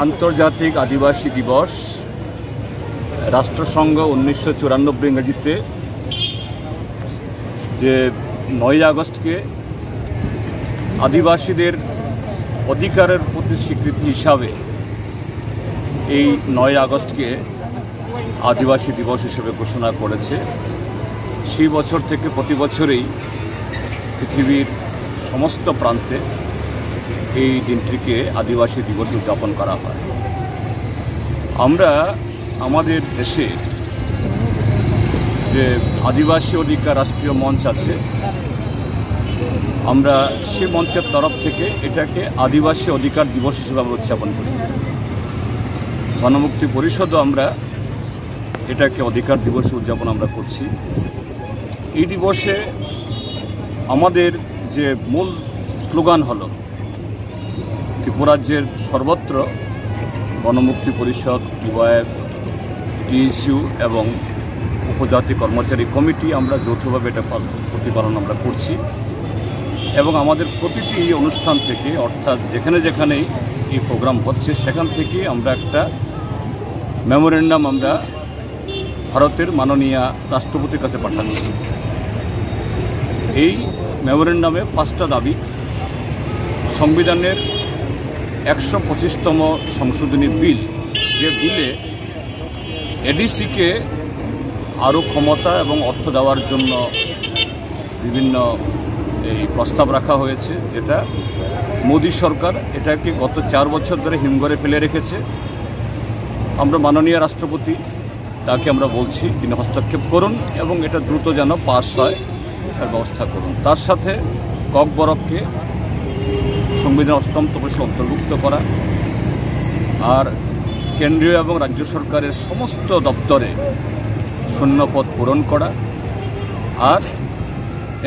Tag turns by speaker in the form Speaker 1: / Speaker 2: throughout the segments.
Speaker 1: আন্তর্জাতিক আদিবাসী দিবস রাষ্ট্রসংঘ 1994 ইংরেজিতে যে 9 আগস্টকে আদিবাসীদের অধিকারের প্রতি স্বীকৃতি হিসাবে এই 9 আগস্টকে আদিবাসী দিবস হিসেবে ঘোষণা করেছে। সেই বছর থেকে প্রতি বছরেই পৃথিবীর সমস্ত প্রান্তে এই দিনটিকে আদিবাসী দিবস উদযাপন করা হয়। আমরা আমাদের দেশে যে আদিবাসী অধিকার রাষ্ট্রীয় মঞ্চ আছে, আমরা সে মঞ্চের তরফ থেকে এটাকে আদিবাসী অধিকার দিবস হিসেবে আমরা উদযাপন করি। গণমুক্তি পরিষদও আমরা এটাকে অধিকার দিবস উদযাপন আমরা করছি। এই দিবসে আমাদের যে মূল স্লোগান হলো ত্রিপুরাজ্যের সর্বত্র গণমুক্তি পরিষদ, ইউআইএফ, টিএসইউ এবং উপজাতি কর্মচারী কমিটি আমরা যৌথভাবে এটা প্রতিপালন আমরা করছি এবং আমাদের প্রতিটি অনুষ্ঠান থেকে, অর্থাৎ যেখানে যেখানেই এই প্রোগ্রাম হচ্ছে সেখান থেকে আমরা একটা মেমোরেন্ডাম আমরা ভারতের মাননীয় রাষ্ট্রপতির কাছে পাঠাচ্ছি। এই মেমোরেন্ডামে 5টা দাবি: সংবিধানের 125তম সংশোধনী বিল, যে বিলে এডিসিকে আরও ক্ষমতা এবং অর্থ দেওয়ার জন্য বিভিন্ন এই প্রস্তাব রাখা হয়েছে, যেটা মোদী সরকার এটাকে গত 4 বছর ধরে হিমঘরে ফেলে রেখেছে। আমরা মাননীয় রাষ্ট্রপতি তাকে আমরা বলছি তিনি হস্তক্ষেপ করুন এবং এটা দ্রুত যেন পাস হয় তার ব্যবস্থা করুন। তার সাথে ককবরককে সংবিধান 8ম তফসিলে অন্তর্ভুক্ত করা, আর কেন্দ্রীয় এবং রাজ্য সরকারের সমস্ত দপ্তরে শূন্যপদ পূরণ করা, আর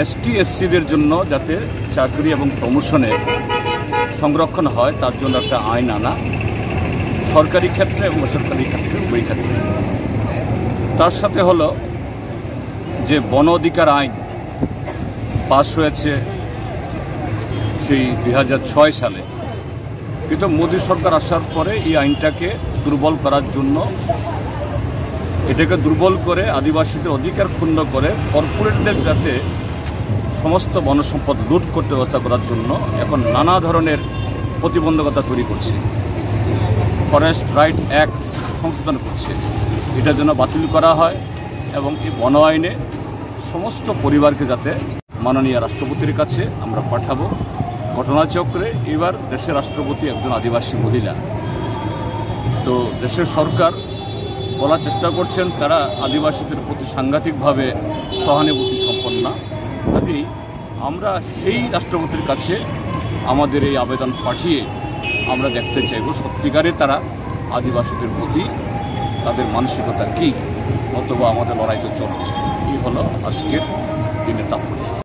Speaker 1: এসটি এসসিদের জন্য যাতে চাকরি এবং প্রমোশনে সংরক্ষণ হয় তার জন্য একটা আইন আনা, সরকারি ক্ষেত্রে এবং বেসরকারি ক্ষেত্রে উভয় ক্ষেত্রে। তার সাথে হলো যে বন অধিকার আইন পাস হয়েছে সেই 2006 সালে, কিন্তু মোদী সরকার আসার পরে এই আইনটাকে দুর্বল করার জন্য, এটাকে দুর্বল করে আদিবাসীদের অধিকার ক্ষুণ্ণ করে কর্পোরেটদের যাতে সমস্ত বনসম্পদ লুট করতে ব্যবস্থা করার জন্য এখন নানা ধরনের প্রতিবন্ধকতা তৈরি করছে। ফরেস্ট রাইট অ্যাক্ট সংশোধন করছে, এটা যেন বাতিল করা হয় এবং এই বন আইনে সমস্ত পরিবারকে যাতে মাননীয় রাষ্ট্রপতির কাছে আমরা পাঠাবো। ঘটনাচক্রে এবার দেশের রাষ্ট্রপতি একজন আদিবাসী মহিলা। তো দেশের সরকার বলার চেষ্টা করছেন তারা আদিবাসীদের প্রতি সাংঘাতিকভাবে সহানুভূতি সম্পন্ন। কাজেই আমরা সেই রাষ্ট্রপতির কাছে আমাদের এই আবেদন পাঠিয়ে আমরা দেখতে চাইব সত্যিকারে তারা আদিবাসীদের প্রতি তাদের মানসিকতা কী, অথবা আমাদের লড়াই তো চলবে। এই হলো আজকের দিনের তাৎপর্য।